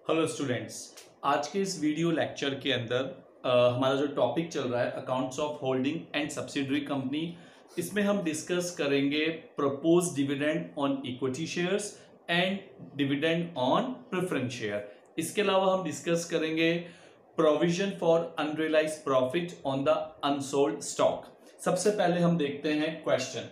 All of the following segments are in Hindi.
हेलो स्टूडेंट्स, आज के इस वीडियो लेक्चर के अंदर हमारा जो टॉपिक चल रहा है accounts of holding and subsidiary company, इसमें हम डिस्कस करेंगे propose dividend on equity shares and dividend on preference share. इसके अलावा हम डिस्कस करेंगे provision for unrealised profit on the unsold stock. सबसे पहले हम देखते हैं क्वेश्चन।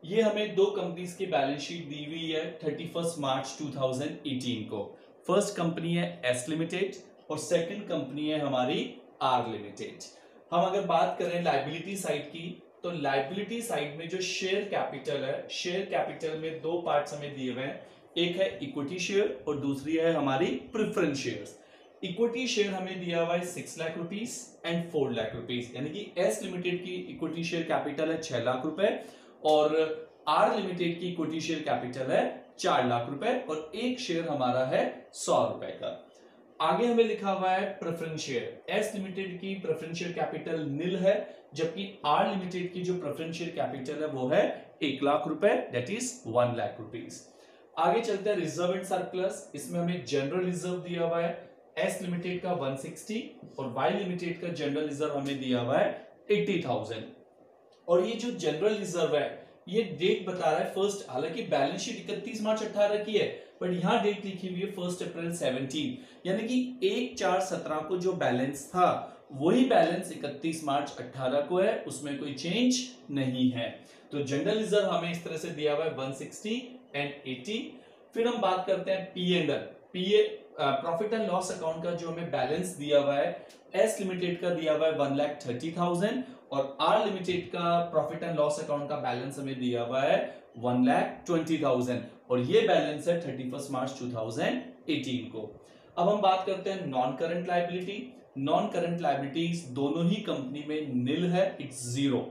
ये हमें दो कंपनीज की बैलेंस शीट दी हुई है 31 मार्च 2018 को। फर्स्ट कंपनी है एस लिमिटेड और सेकंड कंपनी है हमारी आर लिमिटेड। हम अगर बात करें लायबिलिटी साइड की, तो लायबिलिटी साइड में जो शेयर कैपिटल है, शेयर कैपिटल में दो पार्ट्स हमें दिए हुए हैं। एक है इक्विटी शेयर और दूसरी है हमारी प्रेफरेंस शेयर्स। इक्विटी शेयर हमें दिया हुआ है 6 lakh rupees and 4 lakh rupees, यानी कि एस लिमिटेड की इक्विटी शेयर कैपिटल है 6 लाख रुपए और आर लिमिटेड की इक्विटी शेयर कैपिटल है 4 लाख रुपए और एक शेयर हमारा है 100 रुपए का। आगे हमें लिखा हुआ है प्रेफरेंस शेयर। एस लिमिटेड की प्रेफरेंस शेयर कैपिटल नील है, जबकि आर लिमिटेड की जो प्रेफरेंस शेयर कैपिटल है वो है 1 लाख रुपए, दैट इज 1 लाख रुपीस। आगे चलते हैं रिजर्व एंड सरप्लस। इसमें हमें जनरल रिजर्व दिया हुआ है एस लिमिटेड का 160 और वाई लिमिटेड का जनरल रिजर्व हमें दिया हुआ है 80,000। और ये जो जनरल रिजर्व है ये डेट बता रहा है फर्स्ट, हालांकि बैलेंस शीट 31 मार्च 18 की है, बट यहां डेट लिखी हुई है 1 अप्रैल 17, यानी कि 1/4/17 को जो बैलेंस था वही बैलेंस 31 मार्च 18 को है, उसमें कोई चेंज नहीं है। तो जनरल रिजर्व हमें इस तरह से दिया हुआ है 160 एंड 80। फिर हम बात करते हैं P and L, profit and loss account का जो हमें बैलेंस दिया हुआ है, एस लिमिटेड का दिया हुआ है 1,30,000 और आर लिमिटेड का प्रॉफिट एंड लॉस अकाउंट का बैलेंस हमें दिया हुआ है 1,20,000 और ये बैलेंस है 31 मार्च 2018 को। अब हम बात करते हैं non current liability. Non current liabilities दोनों ही कंपनी में नील है, इट्स 0।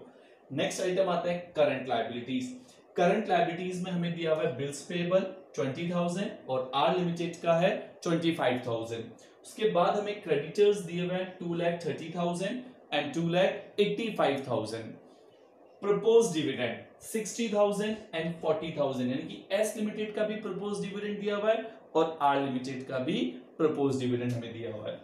नेक्स्ट आइटम आते हैं करंट लायबिलिटीज। करंट लायबिलिटीज में हमें दिया हुआ है बिल्स पेबल 20,000 और आर लिमिटेड का है 25,000। उसके बाद हमें क्रेडिटर्स दिए हुए हैं 2,30,000 एंड 2,85,000। प्रपोज डिविडेंड 60,000 एंड 40,000, यानी कि एस लिमिटेड का भी प्रपोज डिविडेंड दिया हुआ है और आर लिमिटेड का भी प्रपोज डिविडेंड हमें दिया हुआ है।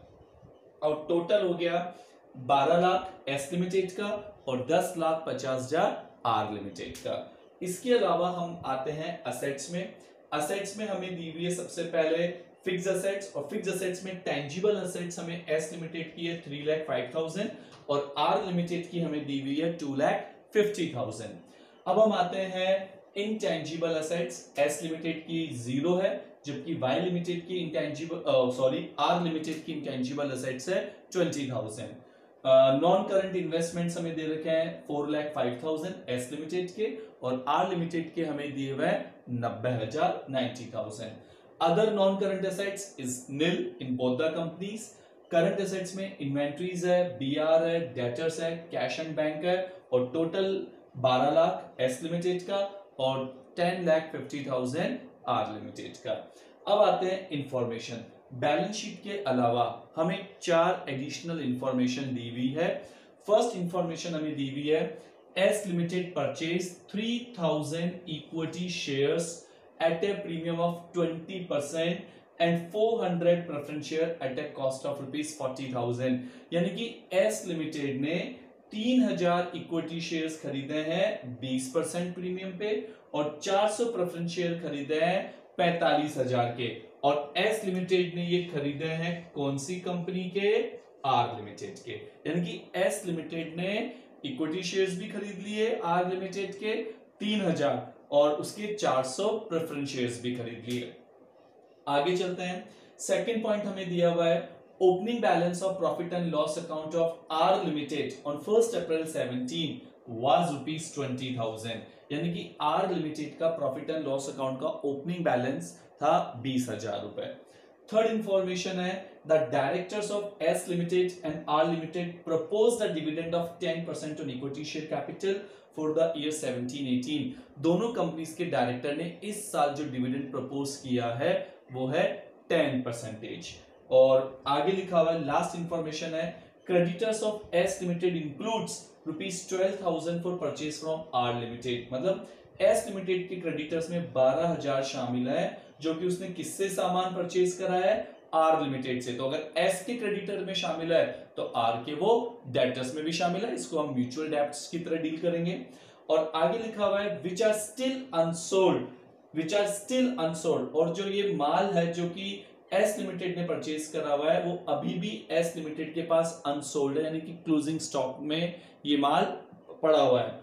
और टोटल हो गया 12 लाख एस लिमिटेड का और 10,50,000 आर लिमिटेड का। इसके अलावा हम आते हैं असेट्स में। असेट्स में हमें दी हुई है सबसे पहले फिक्स असेट्स, और फिक्स असेट्स में टेंजिबल असेट्स हमें एस लिमिटेड की है 3,05,000 और आर लिमिटेड की हमें दी हुई है 2,50,000। अब हम आते हैं इनटेंजिबल असेट्स। एस लिमिटेड की 0 है, जबकि वाई लिमिटेड की आर लिमिटेड की इंटेंजिबल असेट्स है 20,000। नॉन करंट इन्वेस्टमेंट्स हमें दे रखे हैं 4,05,000 एस लिमिटेड के और आर लिमिटेड के हमें दिए हुए 90,000। Other non current assets is nil in both the companies. Current assets में इन्वेंट्रीज है, बीआर है, डेटर्स है, कैश एंड बैंक है और टोटल 12 लाख एस लिमिटेड का और 10,50,000 आर लिमिटेड का। अब आते हैं इंफॉर्मेशन। बैलेंस शीट के अलावा हमें 4 एडिशनल इंफॉर्मेशन दी हुई है। फर्स्ट इंफॉर्मेशन हमें दी हुई है S limited purchase 3,000 equity shares at A premium of 20% and 400 preference share eight A cost of ₹40,000, यानी कि एस लिमिटेड ने 3,000 इक्विटी शेयर्स खरीदे हैं 20% प्रीमियम पे और 400 प्रेफरेंस शेयर खरीदे हैं 45,000 के। और एस लिमिटेड ने ये खरीदे हैं कौन सी कंपनी के? आर लिमिटेड के। यानी कि एस लिमिटेड ने इक्विटी शेयर्स भी खरीद लिए आर लिमिटेड के 3,000 और उसके 400 प्रेफरेंस शेयर्स भी खरीद लिए। आगे चलते हैं। सेकंड पॉइंट हमें दिया हुआ है opening balance of profit and loss account of R limited on 1 April 17 was ₹20,000, यानी कि आर लिमिटेड का प्रॉफिट एंड लॉस अकाउंट का ओपनिंग बैलेंस था 20,000 रुपए। थर्ड इंफॉर्मेशन है the directors of S limited and R limited propose the dividend of 10% on equity share capital for the year 17-18। दोनों कंपनीज के डायरेक्टर ने इस साल जो डिविडेंड प्रपोज किया है वो है 10%। और आगे लिखा हुआ है लास्ट इंफॉर्मेशन है creditors of S limited includes ₹12,000 for purchase from R limited. मतलब एस लिमिटेड के क्रेडिटर्स में 12,000 शामिल है जो कि उसने किससे सामान परचेज करा है? आर लिमिटेड से। तो अगर एस के क्रेडिटर में शामिल है तो आर के वो डेटर्स में भी शामिल है, इसको हम म्यूचुअल डेब्ट्स की तरह डील करेंगे। और आगे लिखा हुआ है which are still unsold, which are still unsold, और जो ये माल है जो कि एस लिमिटेड ने परचेज करा हुआ है वो अभी भी एस लिमिटेड के पास अनसोल्ड है, यानी कि क्लोजिंग स्टॉक में ये माल पड़ा हुआ है।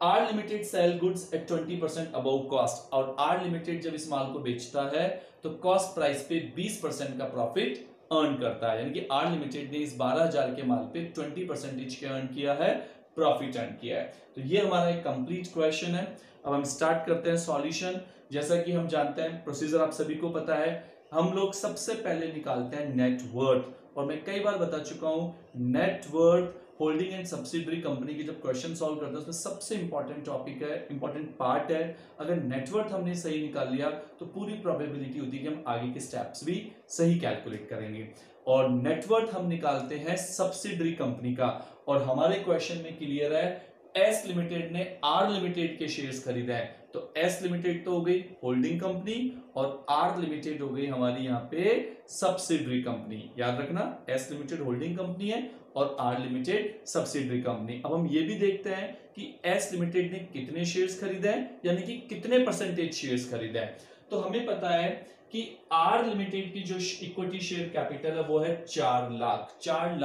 R limited sell goods at 20% above cost, और आर लिमिटेड जब इस माल को बेचता है तो कॉस्ट प्राइस पे 20% का प्रॉफिट अर्न करता है, यानी कि आर लिमिटेड ने इस 12,000 के माल पे 20% के अर्न किया है, प्रॉफिट अर्न किया है। तो ये हमारा एक कंप्लीट क्वेश्चन है। अब हम स्टार्ट करते हैं सॉल्यूशन। जैसा कि हम जानते हैं प्रोसीजर आप सभी को पता है, हम लोग सबसे पहले निकालते हैं नेट वर्थ, और मैं कई बार बता चुका हूं net worth holding and subsidiary company की जब क्वेश्चन सॉल्व करते हैं उसमें सबसे इंपॉर्टेंट टॉपिक है, इंपॉर्टेंट पार्ट है। अगर नेटवर्थ हमने सही निकाल लिया तो पूरी प्रोबेबिलिटी होती है कि हम आगे के स्टेप्स भी सही कैलकुलेट करेंगे। और नेटवर्थ हम निकालते हैं सब्सिडरी कंपनी का, और हमारे क्वेश्चन में क्लियर है एस लिमिटेड ने आर लिमिटेड के शेयर्स खरीदे हैं, तो एस लिमिटेड तो हो गई होल्डिंग कंपनी और आर लिमिटेड हो गई हमारी यहाँ पे सब्सिडरी कंपनी। याद रखना एस लिमिटेड होल्डिंग कंपनी है और आर लिमिटेड सब्सिडरी कंपनी। अब हम ये भी देखते हैं कि एस लिमिटेड ने कितने शेयर्स खरीदे हैं, यानी कि कितने परसेंटेज शेयर्स खरीदे हैं। तो हमें पता है कि आर लिमिटेड की जो इक्विटी शेयर कैपिटल है वो है 4 लाख। 4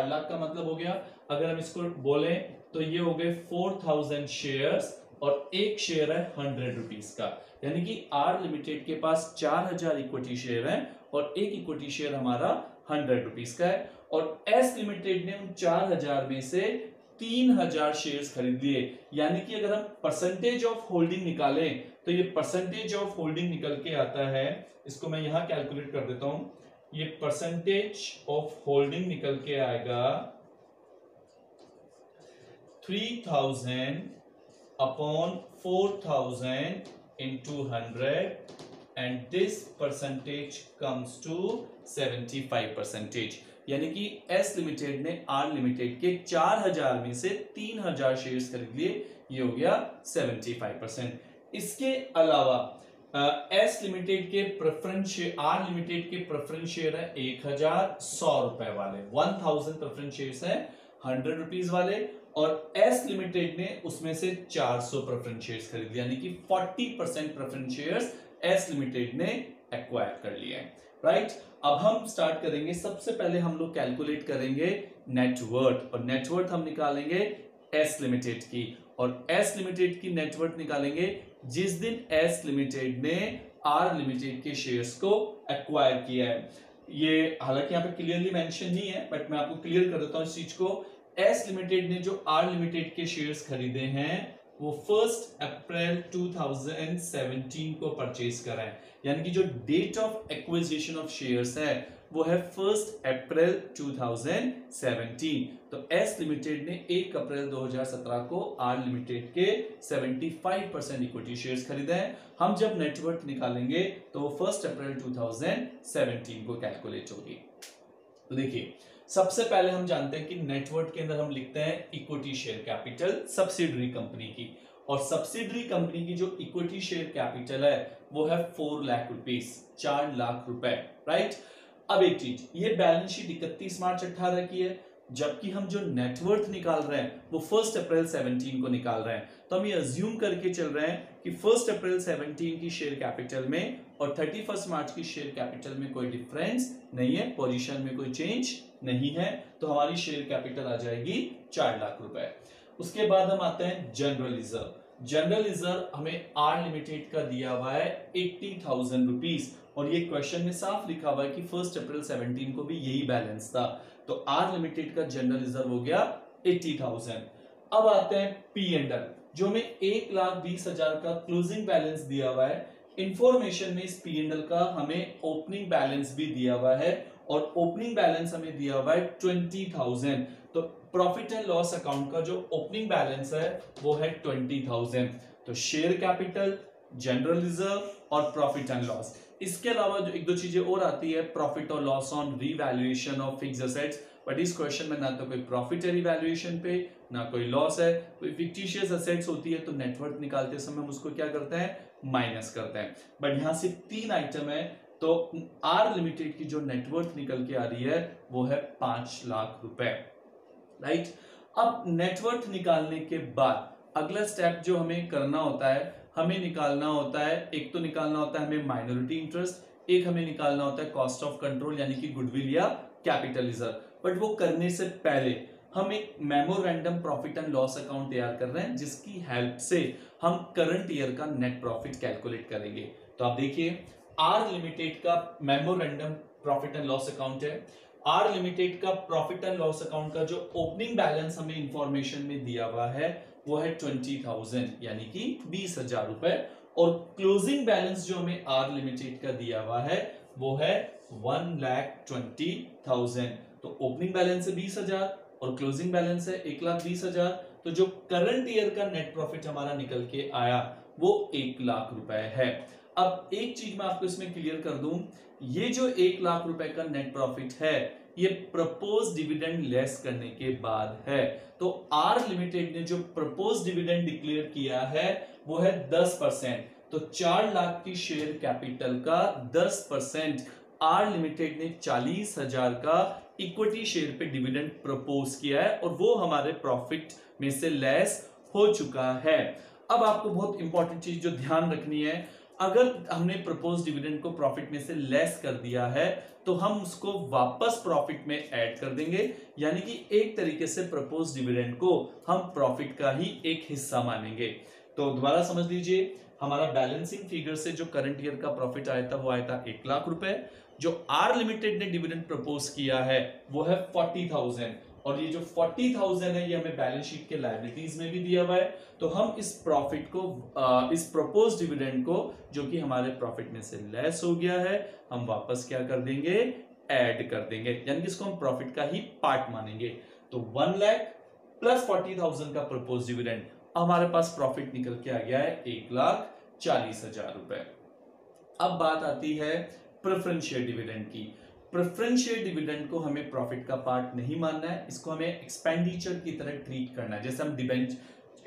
लाख का मतलब हो गया, अगर हम इसको बोले तो ये हो गए 4000 शेयर्स, और एक शेयर है 100 रुपीज का, यानी कि आर लिमिटेड के पास 4000 इक्विटी शेयर है और एक इक्विटी शेयर हमारा 100 रुपीज का है। और एस लिमिटेड ने उन 4000 में से 3000 शेयर्स खरीद लिए, यानी कि अगर हम परसेंटेज ऑफ होल्डिंग निकालें तो ये परसेंटेज ऑफ होल्डिंग निकल के आता है, इसको मैं यहां कैलकुलेट कर देता हूं, ये परसेंटेज ऑफ होल्डिंग निकल के आएगा 3000 upon 4000 into 100, and this percentage comes to 75%, यानी कि एस लिमिटेड ने आर लिमिटेड के 4000 में से 3000 शेयर्स खरीद लिए, ये हो गया 75%। इसके अलावा एस लिमिटेड के प्रेफरेंस शेयर, आर लिमिटेड के प्रेफरेंस शेयर है 1100 रुपए वाले, 1000 प्रेफरेंस शेयर्स है 100 रुपीज वाले, और एस लिमिटेड ने उसमें से 400 प्रेफरेंस शेयर्स खरीद लिया, यानी कि 40% प्रेफरेंस शेयर्स एस लिमिटेड ने एक्वायर कर लिया है। राइट, अब हम स्टार्ट करेंगे। सबसे पहले हम लोग कैलकुलेट करेंगे नेटवर्थ, और नेटवर्थ हम निकालेंगे एस लिमिटेड की, और एस लिमिटेड की नेटवर्थ निकालेंगे जिस दिन एस लिमिटेड ने आर लिमिटेड के शेयर्स को एक्वायर किया है। ये हालांकि यहाँ पे क्लियरली मेंशन नहीं है, बट मैं आपको क्लियर कर देता हूँ इस चीज को। एस लिमिटेड ने जो आर लिमिटेड के शेयर्स खरीदे हैं वो 1 अप्रैल 2017 को परचेज करा है, यानी कि जो date of acquisition of shares है वो है 1 अप्रैल 2017। तो एस लिमिटेड ने 1 अप्रैल 2017 को आर लिमिटेड के 75% इक्विटी शेयर्स खरीदे हैं। हम जब नेटवर्थ निकालेंगे तो वो 1 अप्रैल 2017 को कैलकुलेट होगी। तो देखिए सबसे पहले हम जानते हैं कि नेटवर्थ के अंदर हम लिखते हैं equity share capital subsidiary company की, और सब्सिडरी कंपनी की जो इक्विटी शेयर कैपिटल है वो है 4 लाख रुपीस, 4 लाख रुपए। राइट, अब एक चीज, ये बैलेंस शीट 31 मार्च 18 की है, जबकि हम जो नेटवर्थ निकाल रहे हैं वो 1 अप्रैल 17 को निकाल रहे हैं। तो हम ये अज्यूम करके चल रहे हैं कि 1 अप्रैल 17 की शेयर कैपिटल में और 31 मार्च की शेयर कैपिटल में कोई डिफरेंस नहीं है, पोजीशन में कोई चेंज नहीं है, तो हमारी शेयर कैपिटल आ जाएगी 4 लाख रुपए। उसके बाद हम आते हैं जनरल रिजर्व। जनरल रिजर्व हमें आर लिमिटेड का दिया हुआ है 80,000 रुपीज, और ये क्वेश्चन में साफ लिखा हुआ है कि 1 अप्रैल 17 को भी यही बैलेंस था, तो आर लिमिटेड का जनरल रिजर्व हो गया 80,000। अब आते हैं पी एंड एल, जो हमें 1,20,000 का क्लोजिंग बैलेंस दिया हुआ है। इंफॉर्मेशन में इस पी एंड एल का हमें ओपनिंग बैलेंस भी दिया हुआ है, और ओपनिंग बैलेंस हमें दिया हुआ है 20,000। तो प्रॉफिट एंड लॉस अकाउंट का जो ओपनिंग बैलेंस है वो है 20,000। तो शेयर कैपिटल, जनरल रिजर्व और प्रॉफिट एंड लॉस। इसके अलावा जो एक दो चीजें और आती है, प्रॉफिट और loss on revaluation of fixed assets, but इस क्वेश्चन में ना तो कोई प्रॉफिट है रीवैल्यूएशन पे, ना कोई लॉस है। कोई फिक्टिशियस एसेट्स होती है तो नेटवर्थ निकालते समय हम उसको क्या करते हैं, माइनस करते हैं। बट यहां सिर्फ 3 आइटम है, तो आर लिमिटेड की जो नेटवर्थ निकल के आ रही है वो है 5 लाख रुपए, राइट। अब नेटवर्थ निकालने के बाद अगला स्टेप जो हमें करना होता है, हमें निकालना होता है, एक तो निकालना होता है हमें माइनॉरिटी इंटरेस्ट, एक हमें निकालना होता है कॉस्ट ऑफ कंट्रोल यानी कि गुडविल या कैपिटल रिजर्व। बट वो करने से पहले हम एक memorandum profit and loss account तैयार कर रहे हैं जिसकी हेल्प से हम करंट ईयर का नेट प्रॉफिट कैलकुलेट करेंगे। तो आप देखिए, आर लिमिटेड का memorandum profit and loss account है। आर लिमिटेड का प्रॉफिट एंड लॉस अकाउंट का जो ओपनिंग बैलेंस हमें इंफॉर्मेशन में दिया हुआ है वो है 20,000 यानी कि 20,000 रुपए, और क्लोजिंग बैलेंस जो हमें आर लिमिटेड का दिया हुआ है वो है 1,20,000। तो ओपनिंग बैलेंस है 20,000 और क्लोजिंग बैलेंस है 1,20,000। तो जो करंट ईयर का नेट प्रॉफिट हमारा निकल के आया वो 1 लाख रुपए है। अब एक चीज मैं आपको इसमें क्लियर कर दूं, ये जो 1 लाख रुपए का नेट प्रॉफिट है ये प्रपोज डिविडेंड लेस करने के बाद है। तो आर लिमिटेड ने जो प्रपोज डिविडेंड डिक्लेयर किया है वो है 10%। तो 4 लाख की शेयर कैपिटल का 10% आर लिमिटेड ने 40,000 का इक्विटी शेयर पे डिविडेंड प्रपोज किया है और वो हमारे प्रॉफिट में से लेस हो चुका है। अब आपको बहुत इंपॉर्टेंट चीज जो ध्यान रखनी है, अगर हमने प्रपोज डिविडेंड को प्रॉफिट में से लेस कर दिया है तो हम उसको वापस प्रॉफिट में ऐड कर देंगे, यानी कि एक तरीके से प्रपोज डिविडेंड को हम प्रॉफिट का ही एक हिस्सा मानेंगे। तो दोबारा समझ लीजिए, हमारा बैलेंसिंग फिगर से जो करंट ईयर का प्रॉफिट आया था वो आया था 1 लाख रुपए, जो आर लिमिटेड ने डिविडेंड प्रपोज किया है वो है 40,000, और ये जो 40,000 है ये हमें बैलेंस शीट के लायबिलिटीज में भी दिया हुआ है। तो हम इस प्रॉफिट को इस प्रपोज डिविडेंड को जो कि हमारे प्रॉफिट में से लेस हो गया है हम वापस क्या कर देंगे, ऐड कर देंगे, यानी कि इसको हम प्रॉफिट का ही पार्ट मानेंगे। तो 1 लाख प्लस 40,000 का प्रपोज डिविडेंड, हमारे पास प्रॉफिट निकल के आ गया है 1,40,000 रुपए। अब बात आती है प्रेफरेंस शेयर डिविडेंड की। प्रेफरेंस शेयर डिविडेंड को हमें प्रॉफिट का पार्ट नहीं मानना है, इसको हमें एक्सपेंडिचर की तरह ट्रीट करना है। जैसे हम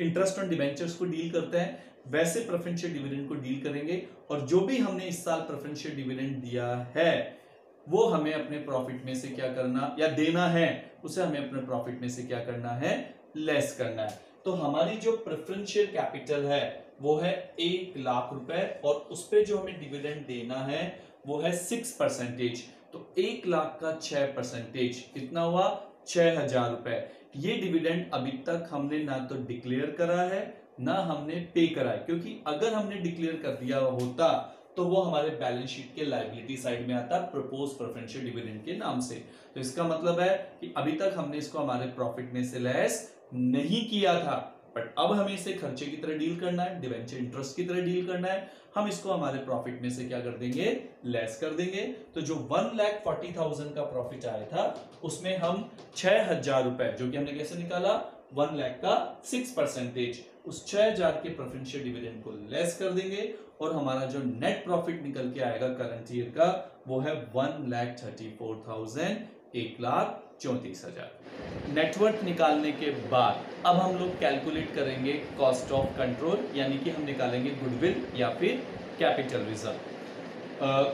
इंटरेस्ट ऑन डिबेंचर्स को डील करते हैं वैसे प्रेफरेंस शेयर डिविडेंड को डील करेंगे, और जो भी हमने इस साल प्रेफरेंस शेयर डिविडेंड दिया है वो हमें अपने प्रॉफिट में से क्या करना या देना है, उसे हमें अपने प्रॉफिट में से क्या करना है, लेस करना है। तो हमारी जो प्रेफरेंस शेयर कैपिटल है वो है 1 लाख रुपए, और उस पर जो हमें डिविडेंड देना है वो है 6%। तो 1 लाख का 6% कितना हुआ, 6,000 रुपए। ये डिविडेंड अभी तक हमने ना तो डिक्लेयर करा है ना हमने पे करा है, क्योंकि अगर हमने डिक्लेयर कर दिया होता तो वो हमारे बैलेंस शीट के लायबिलिटी साइड में आता प्रपोज प्रेफरेंशियल डिविडेंड के नाम से। तो इसका मतलब है कि अभी तक हमने इसको हमारे प्रॉफिट में से लेस नहीं किया था, बट अब हमें इसे खर्चे की तरह डील करना है, डिवेंचर इंटरेस्ट की तरह डील करना है। हम इसको हमारे प्रॉफिट में से क्या कर देंगे, लेस कर देंगे। तो जो 1,40,000 का प्रॉफिट आया था उसमें हम 6,000 रुपए, जो कि हमने कैसे निकाला, 1 लाख का 6%, उस 6,000 के प्रेफरेंशियल डिविडेंड को लेस कर देंगे, और हमारा जो नेट प्रॉफिट निकल के आएगा करंट ईयर का वो है 1,34,000, 1,34,000। नेटवर्थ निकालने के बाद अब हम लोग कैलकुलेट करेंगे कॉस्ट ऑफ कंट्रोल, यानी कि हम निकालेंगे गुडविल या फिर कैपिटल रिजर्व।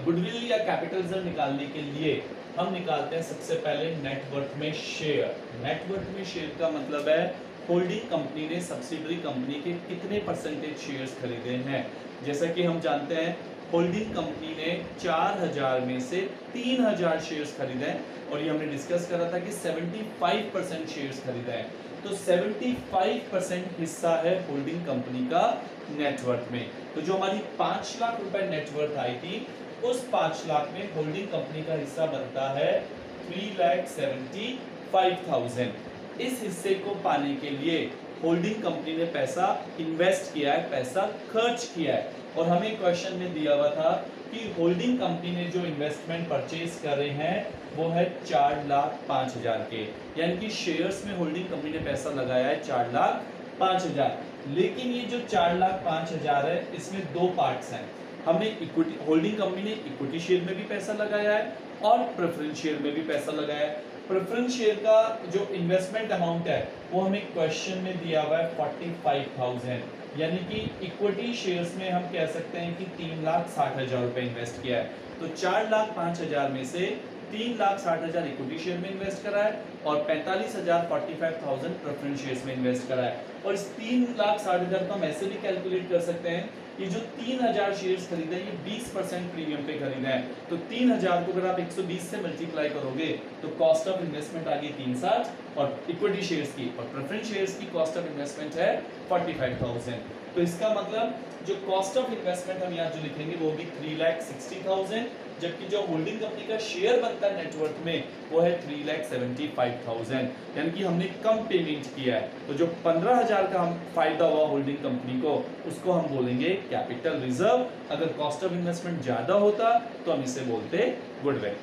गुडविल या कैपिटल रिजर्व निकालने के लिए हम निकालते हैं सबसे पहले नेटवर्थ में शेयर। नेटवर्थ में शेयर का मतलब है होल्डिंग कंपनी ने सब्सिडरी कंपनी के कितने परसेंटेज शेयर्स खरीदे हैं। जैसा कि हम जानते हैं होल्डिंग कंपनी ने 4,000 में से 3,000 शेयर्स खरीदे हैं, और ये हमने डिस्कस करा था कि 75% शेयर्स खरीदे हैं। तो 75% हिस्सा है होल्डिंग कंपनी का नेटवर्थ में। तो जो हमारी 5 लाख रुपए नेटवर्थ आई थी उस 5 लाख में होल्डिंग कंपनी का हिस्सा बनता है 3,75,000। इस हिस्से को पाने के लिए होल्डिंग कंपनी ने पैसा इन्वेस्ट किया है, पैसा खर्च किया है, और हमें क्वेश्चन में दिया हुआ था कि होल्डिंग कंपनी ने जो इन्वेस्टमेंट परचेज करे हैं वो है 4,05,000 के, यानी कि शेयर्स में होल्डिंग कंपनी ने पैसा लगाया है 4,05,000। लेकिन ये जो 4,05,000 है इसमें दो पार्ट्स हैं। हमने इक्विटी, होल्डिंग कंपनी ने इक्विटी शेयर में भी पैसा लगाया है और प्रेफरेंस शेयर में भी पैसा लगाया है। प्रेफरेंस शेयर का जो इन्वेस्टमेंट अमाउंट है वो हमें क्वेश्चन में दिया हुआ है 45,000, यानी कि इक्विटी शेयर्स में हम कह सकते हैं कि 3,60,000 रुपए इन्वेस्ट किया है। तो 4,05,000 में से 3,60,000 इक्विटी शेयर में इन्वेस्ट करा है और 45,000 प्रेफरेंस शेयर्स में इन्वेस्ट करा है। और इस 3,60,000 को हम ऐसे भी कैलकुलेट कर सकते हैं, ये जो 3,000 शेयर्स खरीदे ये 20% प्रीमियम पे खरीदे हैं, तो 3,000 को अगर आप 120 से मल्टीप्लाई करोगे तो कॉस्ट ऑफ इन्वेस्टमेंट आ गई 360 और इक्विटी शेयर्स की और प्रेफरेंस शेयर्स की कॉस्ट ऑफ इन्वेस्टमेंट है 45,000। तो इसका मतलब जो कॉस्ट ऑफ इन्वेस्टमेंट हम यहाँ जो लिखेंगे वो भी 3,60,000, जबकि जो होल्डिंग कंपनी का शेयर बनता है नेटवर्थ में वो है 3,75,000, यानी कि हमने कम पेमेंट किया है। तो जो 15,000 का हम फायदा हुआ होल्डिंग कंपनी को, उसको हम बोलेंगे कैपिटल रिजर्व। अगर कॉस्ट ऑफ इन्वेस्टमेंट ज्यादा होता तो हम इसे बोलते गुडविल।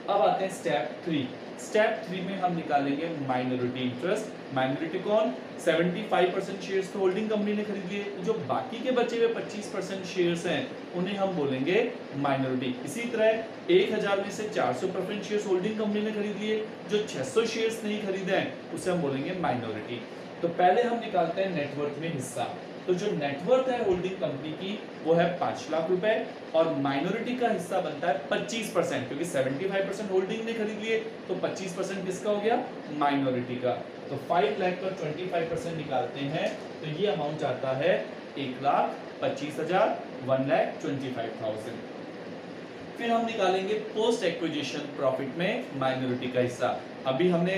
अब आते हैं स्टेप 3। स्टेप 3 में हम निकालेंगे माइनॉरिटी इंटरेस्ट। माइनॉरिटी कौन? 75% शेयर्स तो होल्डिंग कंपनी ने खरीद लिए, जो बाकी के बचे हुए 25% शेयर्स हैं उन्हें हम बोलेंगे माइनॉरिटी। इसी तरह 1,000 में से 400 प्रेफरेंस शेयर्स होल्डिंग कंपनी ने खरीद लिए, जो 600 शेयर्स नहीं खरीदे हैं उसे हम बोलेंगे माइनॉरिटी। तो पहले हम निकालते हैं नेटवर्थ में हिस्सा। तो जो नेटवर्थ है होल्डिंग कंपनी की वो है 5 लाख रुपए और माइनॉरिटी का हिस्सा बनता है 25%, क्योंकि 75% होल्डिंग ने खरीद लिए तो 25% किसका हो गया? माइनॉरिटी का। तो 5 लाख का 25% निकालते हैं तो ये अमाउंट आता है 1,25,000, 1,25,000। फिर हम निकालेंगे पोस्ट एक्विजिशन प्रॉफिट में माइनॉरिटी का हिस्सा। अभी हमने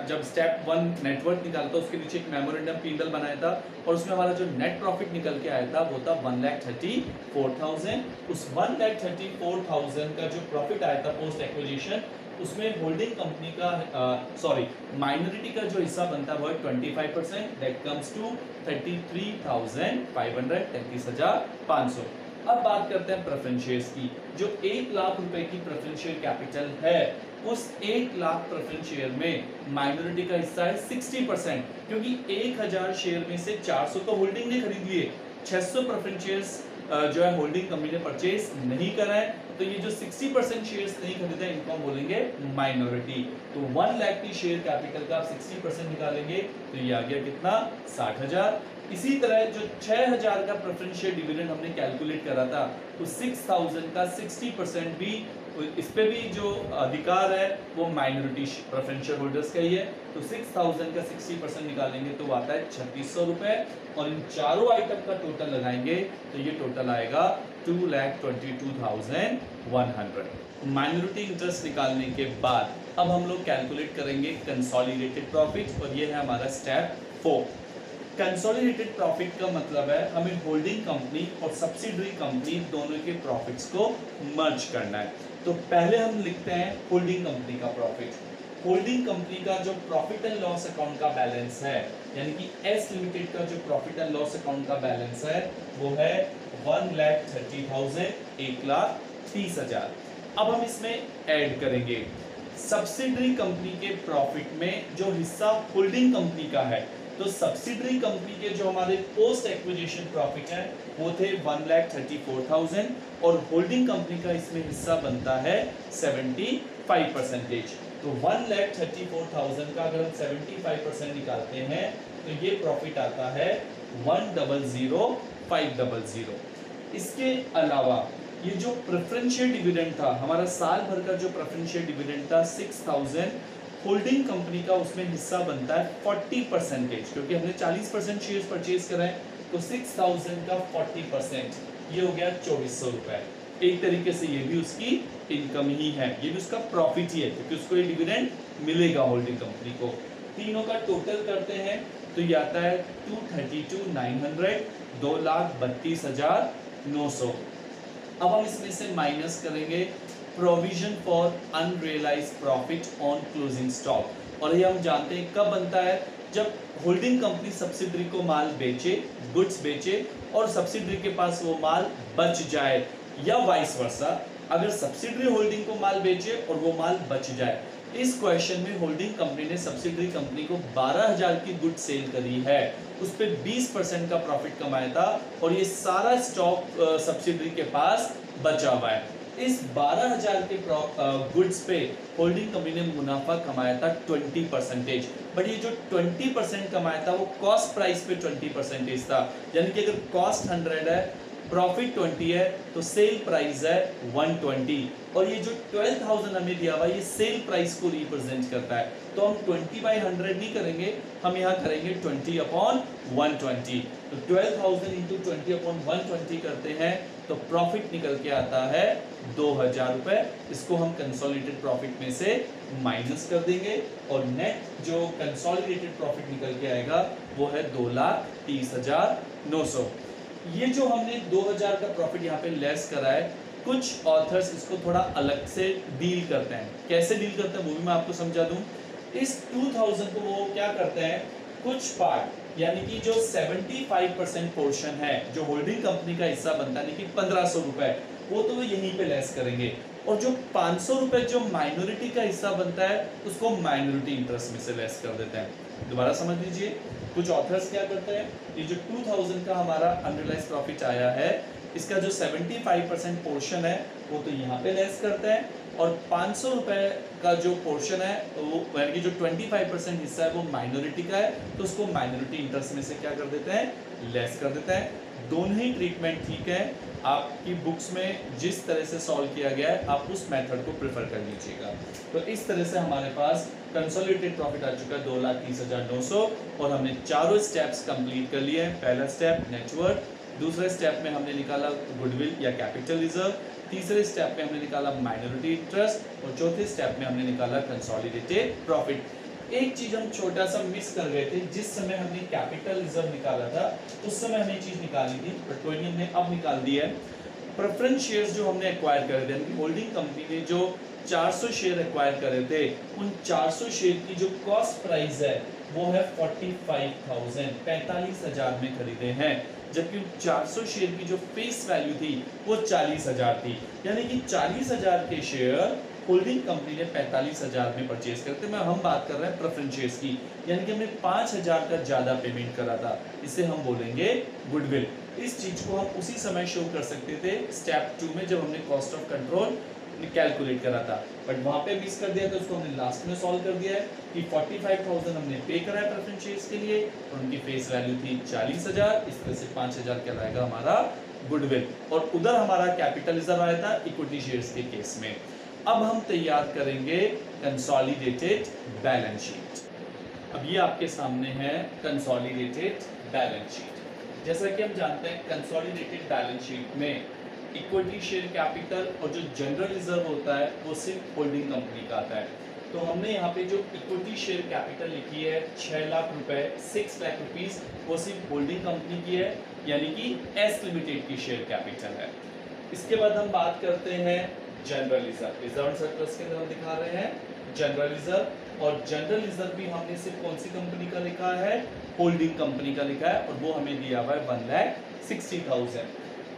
जब स्टेप 1 नेटवर्थ निकाला था उसके नीचे एक मेमोरेंडम P&L बनाया था और उसमें हमारा जो नेट प्रॉफिट निकल के आया था वो था 1,34,000। उस 1,34,000 का जो प्रॉफिट आया था पोस्ट एक्विजिशन, उसमें होल्डिंग कंपनी का माइनॉरिटी का जो हिस्सा बनता है वो है 25%, दैट कम्स टू 33,500, 33,500। अब बात करते हैं प्रेफरेंस शेयर्स की। जो 1 लाख रुपए की प्रेफरेंस शेयर कैपिटल है, उस 1 लाख प्रेफरेंस शेयर में माइनॉरिटी का हिस्सा है 60%, क्योंकि 1,000 शेयर में से 400 तो होल्डिंग ने खरीद लिए, 600 प्रेफरेंस शेयर्स जो है होल्डिंग कंपनी ने परचेज नहीं करा है, तो ये जो 60% शेयर्स नहीं खरीदे इनको हम बोलेंगे माइनॉरिटी। तो 1 लाख की शेयर कैपिटल का आप 60% निकालेंगे तो ये आ गया कितना? 60,000। इसी तरह जो 6,000 का प्रेफरेंस शेयर डिविडेंड हमने कैलकुलेट करा था, तो 6,000 का 60% भी, इस पे भी जो अधिकार है वो माइनॉरिटी प्रेफरेंस शेयर होल्डर्स का ही है। तो 6,000 का 60% निकालेंगे तो आता है 3,600 रुपए और इन चारों आइटम का टोटल लगाएंगे तो ये टोटल आएगा 2,22,100। माइनॉरिटी इंटरेस्ट निकालने के बाद अब हम लोग कैलकुलेट करेंगे कंसोलिडेटेड प्रॉफिट और ये है हमारा स्टेप 4। कंसोलिडेटेड प्रॉफिट का मतलब है हमें होल्डिंग कंपनी और सब्सिडरी कंपनी दोनों के प्रॉफिट्स को मर्ज करना है। तो पहले हम लिखते हैं होल्डिंग कंपनी का प्रॉफिट। होल्डिंग कंपनी का जो प्रॉफिट एंड लॉस अकाउंट का बैलेंस है, यानी कि एस लिमिटेड का जो प्रॉफिट एंड लॉस अकाउंट का बैलेंस है वो है 1,30,000, 1,30,000। अब हम इसमें ऐड करेंगे सब्सिडरी कंपनी के प्रॉफिट में जो हिस्सा होल्डिंग कंपनी का है। तो सब्सिडरी कंपनी के जो हमारे पोस्ट एक्विजिशन प्रॉफिट है वो थे 1,34,000 और होल्डिंग कंपनी का इसमें हिस्सा बनता है 75%। तो 1,34,000 का अगर हम 75% निकालते हैं तो ये प्रॉफिट आता है 1,00,500। इसके अलावा ये जो प्रेफरेंस शेयर डिविडेंड था, हमारा साल भर का जो प्रेफरेंस शेयर डिविडेंड था 6,000, होल्डिंग कंपनी का उसमें हिस्सा बनता है 40%, क्योंकि हमने 40% शेयर्स परचेज कराए तो 6,000 का 40% ये हो गया 2,400 रुपए। एक तरीके से ये भी उसकी इनकम ही है, ये भी उसका प्रॉफिट ही है, क्योंकि उसको ये डिविडेंड मिलेगा होल्डिंग कंपनी को। तीनों का टोटल करते हैं तो ये आता है 232,900, 2,32,900। अब हम इसमें से माइनस करेंगे provision for unrealised profit on closing stock, और ये हम जानते हैं कब बनता है, जब होल्डिंग कंपनी सब्सिडरी को माल बेचे, गुड्स बेचे और सब्सिडरी के पास वो माल बच जाए, या वाइस वर्सा, अगर सब्सिडरी होल्डिंग को माल बेचे और वो माल बच जाए। इस क्वेश्चन में होल्डिंग कंपनी ने सब्सिडरी कंपनी को 12,000 की गुड सेल करी है, उस पे 20% का प्रॉफिट कमाया था और ये सारा स्टॉक सब्सिडरी के पास बचा हुआ है। इस 12,000 के गुड्स पे होल्डिंग कंपनी ने मुनाफा कमाया था 20%, बट ये जो 20% कमाया था वो कॉस्ट प्राइस पे 20% था, यानी कि अगर कॉस्ट 100 है प्रॉफिट 20 है तो सेल प्राइस है 120, और ये जो 12,000 हमें दिया हुआ ये सेल प्राइस को रिप्रेजेंट करता है। तो हम 20/100 नहीं करेंगे, हम यहाँ करेंगे 20/120। तो 12,000 इंटू 20/120 करते हैं तो प्रॉफिट निकल के आता है 2,000 रुपए। इसको हम कंसोलिडेटेड प्रॉफिट में से माइनस कर देंगे और नेट जो कंसोलिडेटेड प्रॉफिट निकल के आएगा वो है 2,30,900। ये जो हमने 2,000 का प्रॉफिट यहाँ पे लेस करा है, कुछ ऑथर्स इसको थोड़ा अलग से डील करते हैं। कैसे डील करते हैं वो भी मैं आपको समझा दूं। इस 2,000 को वो क्या करते हैं, कुछ पार्ट यानी कि जो 75% पोर्शन है जो होल्डिंग कंपनी का हिस्सा बनता है, यानी कि 1,500 रुपए, वो तो वो यहीं पे लेस करेंगे, और जो 500 रुपए जो माइनॉरिटी का हिस्सा बनता है उसको माइनॉरिटी इंटरेस्ट में से लेस कर देते हैं। दोबारा समझ लीजिए, कुछ ऑथर्स क्या करते हैं, ये जो 2,000 का हमारा अनरियलाइज्ड प्रॉफिट आया है, इसका जो 75% पोर्शन है वो तो यहाँ पे लेस करते हैं, और 500 रुपए का जो पोर्शन है वो यानी कि जो 25% हिस्सा है वो माइनॉरिटी का है, तो उसको माइनॉरिटी इंटरेस्ट में से क्या कर देते हैं, लेस कर देते हैं। दोनों ही ट्रीटमेंट ठीक है, आपकी बुक्स में जिस तरह से सॉल्व किया गया है आप उस मेथड को प्रेफर कर लीजिएगा। तो इस तरह से हमारे पास कंसोलिडेटेड प्रॉफिट आ चुका है 2,30,900, और हमने चारों स्टेप्स कंप्लीट कर लिए हैं। पहला स्टेप नेटवर्थ, दूसरे स्टेप में हमने निकाला गुडविल या कैपिटल रिजर्व, तीसरे स्टेप में हमने निकाला माइनॉरिटी इंटरेस्ट, और चौथे स्टेप में हमने निकाला कंसोलिडेटेड प्रॉफिट। एक चीज हम छोटा सा मिस कर गए थे, जिस समय हमने कैपिटल रिजर्व निकाला था उस समय हमने चीज निकाली थी, बट कोई नहीं, हमने अब निकाल दी है। प्रेफरेंस शेयर्स जो हमने एक्वायर करे थे, होल्डिंग कंपनी ने जो 400 शेयर एक्वायर करे थे, उन 400 शेयर की जो कॉस्ट प्राइस है वो है 45,000, 45,000 में खरीदे हैं, जबकि 400 शेयर की जो फेस वैल्यू थी वो 40,000 थी। यानी कि 40,000 के शेयर होल्डिंग कंपनी ने 45,000 में परचेज करते हैं। हम बात कर रहे हैं प्रेफरेंस शेयर्स की, यानी कि हमने 5,000 का ज्यादा पेमेंट करा था, इसे हम बोलेंगे गुडविल। इस चीज को हम उसी समय शो कर सकते थे स्टेप 2 में, जब हमने कॉस्ट ऑफ कंट्रोल कैलकुलेट करा था, बट वहां पे मिस कर दिया, तो उसको हमने लास्ट में सॉल्व कर दिया है कि 45,000 हमने पे करा है प्रेफरेंस शेयर्स के लिए, और उनकी फेस वैल्यू थी 40,000, इस तरह से 5,000 कहलाएगा हमारा गुडविल, और उधर हमारा कैपिटल रिजर्व आया था इक्विटी शेयर्स के केस में। अब हम तैयार करेंगे कंसोलिडेटेड बैलेंस शीट। अब ये आपके सामने है कंसोलिडेटेड बैलेंस शीट। जैसा कि हम जानते हैं कंसोलिडेटेड बैलेंस शीट में इक्विटी शेयर कैपिटल और जो जनरल रिजर्व होता है वो सिर्फ होल्डिंग कंपनी का आता है। तो हमने यहाँ पे जो इक्विटी शेयर कैपिटल लिखी है 6 लाख रुपए, 6 लाख रुपीस, वो सिर्फ होल्डिंग कंपनी की है, यानी कि एस लिमिटेड की शेयर कैपिटल है। इसके बाद हम बात करते हैं जनरल रिजर्व। रिजर्व सरप्लस के अंदर हम दिखा रहे हैं जनरल रिजर्व, और जनरल रिजर्व भी हमने सिर्फ कौन सी कंपनी का लिखा है, होल्डिंग कंपनी का लिखा है, और वो हमें दिया हुआ है 1,60,000।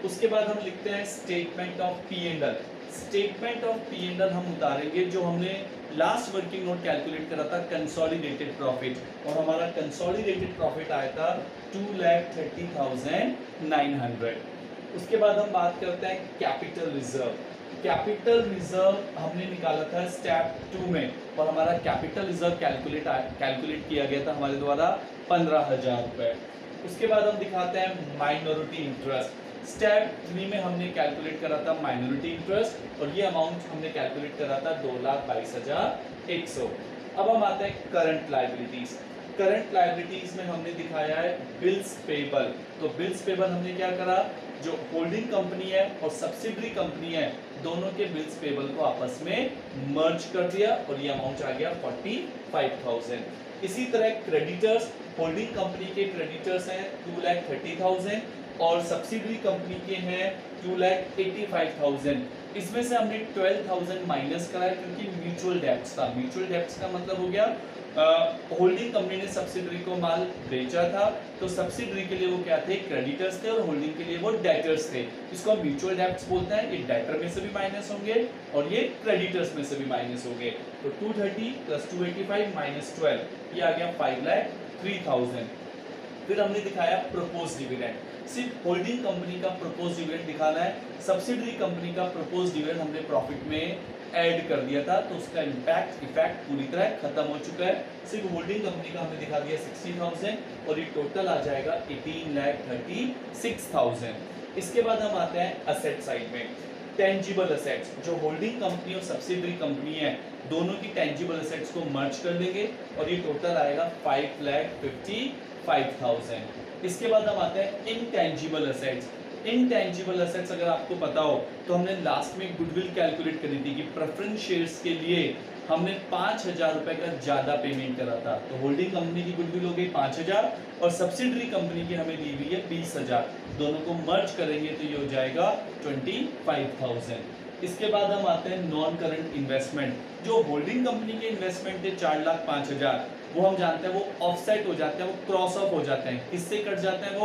उसके बाद हम लिखते हैं statement of P and L. Statement of P and L हम उतारेंगे जो हमने लास्ट वर्किंग नोट कैलकुलेट करा था कंसोलिडेटेड प्रॉफिट, और हमारा कंसोलिडेटेड प्रॉफिट आया था 2,30,900। उसके बाद हम बात करते हैं कैपिटल रिजर्व। कैपिटल रिजर्व हमने निकाला था स्टेप 2 में, और हमारा कैपिटल रिजर्व कैलकुलेट किया गया था हमारे द्वारा 15,000 रुपए। उसके बाद हम दिखाते हैं माइनॉरिटी इंटरेस्ट। स्टेप 3 में हमने कैलकुलेट करा था माइनॉरिटी इंटरेस्ट, और ये अमाउंट हमने कैलकुलेट करा था 2,22,100। अब हम आते हैं करंट लायबिलिटीज। करंट लायबिलिटीज में हमने दिखाया है बिल्स पेबल। तो बिल्स पेबल हमने क्या करा, जो होल्डिंग कंपनी है और सब्सिडरी कंपनी है दोनों के बिल्स पेबल को आपस में मर्ज कर दिया, और ये अमाउंट आ गया 45,000। इसी तरह क्रेडिटर्स, होल्डिंग कंपनी के क्रेडिटर्स हैं 2,30,000, और सब्सिडरी कंपनी के हैं 2,85,000। इसमें से हमने 12,000 माइनस करा है क्योंकि म्यूचुअल डेब्ट्स था। म्यूचुअल डेब्ट्स का मतलब हो गया होल्डिंग कंपनी ने सब्सिडरी को माल बेचा था, तो सब्सिडरी के लिए वो क्या थे, क्रेडिटर्स थे, और होल्डिंग के लिए वो डेटर्स थे। इसको हम म्यूचुअल डेब्ट्स बोलते हैं। ये डेटर में से भी माइनस होंगे और ये क्रेडिटर्स में से भी माइनस होंगे। तो 230 + 285 - 12, ये आ गया 5,03,000। फिर हमने दिखाया प्रपोज डिविडेंड। सिर्फ होल्डिंग कंपनी का प्रपोज डिविडेंड दिखाना है, सब्सिडरी कंपनी का प्रपोज डिविडेंड हमने प्रॉफिट में ऐड कर दिया था, तो उसका इफेक्ट पूरी तरह खत्म हो चुका है। सिर्फ होल्डिंग कंपनी का हमने दिखा दिया 60,000, और ये टोटल आ जाएगा 18,36,000। इसके बाद हम आते हैं असेट साइड में। टेंजिबल असेट्स, जो होल्डिंग कंपनी और सब्सिडरी कंपनी है दोनों की टेंजिबल असेट्स को मर्ज कर देंगे और ये टोटल आएगा 5,55,000। इसके बाद हम आते हैं इनटेंजिबल असेट्स। इनटेंजिबल असेट्स अगर आपको पता हो तो हमने लास्ट में गुडविल कैलकुलेट करी थी कि प्रेफरेंस शेयर्स के लिए हमने 5,000 रुपए का ज्यादा पेमेंट करा था। तो होल्डिंग कंपनी की गुडविल हो गई 5,000 और सब्सिडरी कंपनी की हमें दी हुई है 20,000। दोनों को मर्ज करेंगे तो ये हो जाएगा 25,000। इसके बाद हम आते हैं नॉन करंट इन्वेस्टमेंट। जो होल्डिंग कंपनी के इन्वेस्टमेंट थे 4,05,000, वो हम जानते हैं वो ऑफसेट हो जाते हैं, वो क्रॉस ऑफ हो जाते हैं। किससे कट जाते हैं?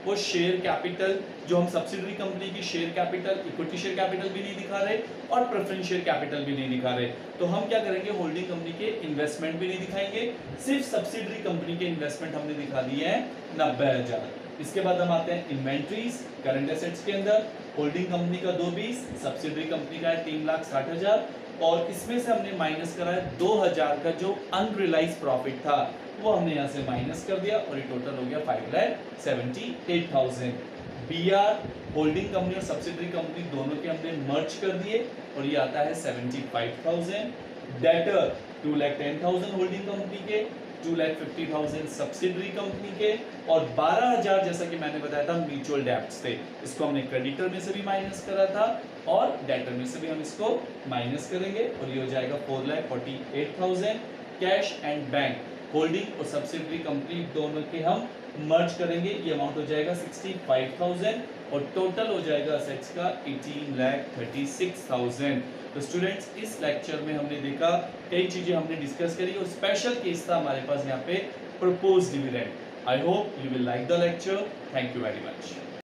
वो शेयर कैपिटल, जो हम सब्सिडरी कंपनी की share capital, equity share capital भी नहीं दिखा रहे और प्रेफरेंस शेयर कैपिटल भी नहीं दिखा रहे। तो हम क्या करेंगे, होल्डिंग कंपनी के इन्वेस्टमेंट भी नहीं दिखाएंगे, सिर्फ सब्सिडरी कंपनी के इन्वेस्टमेंट हमने दिखा दिए हैं 90,000। इसके बाद हम आते हैं इन्वेंट्रीज करंट एसेट्स के अंदर। होल्डिंग कंपनी का 220, सब्सिडरी कंपनी का है 3,60,000 और इसमें से हमने माइनस करा है 2,000 का जो अनरियलाइज प्रॉफिट था वो हमने यहाँ से माइनस कर दिया और ये टोटल हो गया 5,78,000। बीआर होल्डिंग कंपनी और सब्सिडरी कंपनी दोनों के हमने मर्ज कर दिए और ये आता है 75,000। डेटर 2,10,000 होल्डिंग कंपनी के, 2,50,000 सब्सिडरी कंपनी के और 12,000 जैसा कि मैंने बताया था म्यूचुअल डेब्ट्स थे। इसको हमने क्रेडिटर में से भी माइनस करा था और डेटर में से भी हम इसको माइनस करेंगे और ये हो जाएगा 4,48,000। कैश एंड बैंक होल्डिंग और सब्सिडरी कंपनी दोनों के हम मर्ज करेंगे, ये अमाउंट हो जाएगा 65,000 और टोटल हो जाएगा असेट्स का 18,36,000। तो स्टूडेंट्स, इस लेक्चर में हमने देखा कई चीजें हमने डिस्कस करी और स्पेशल केस था हमारे पास यहाँ पे propose dividend. I hope you will like the lecture. Thank you very much.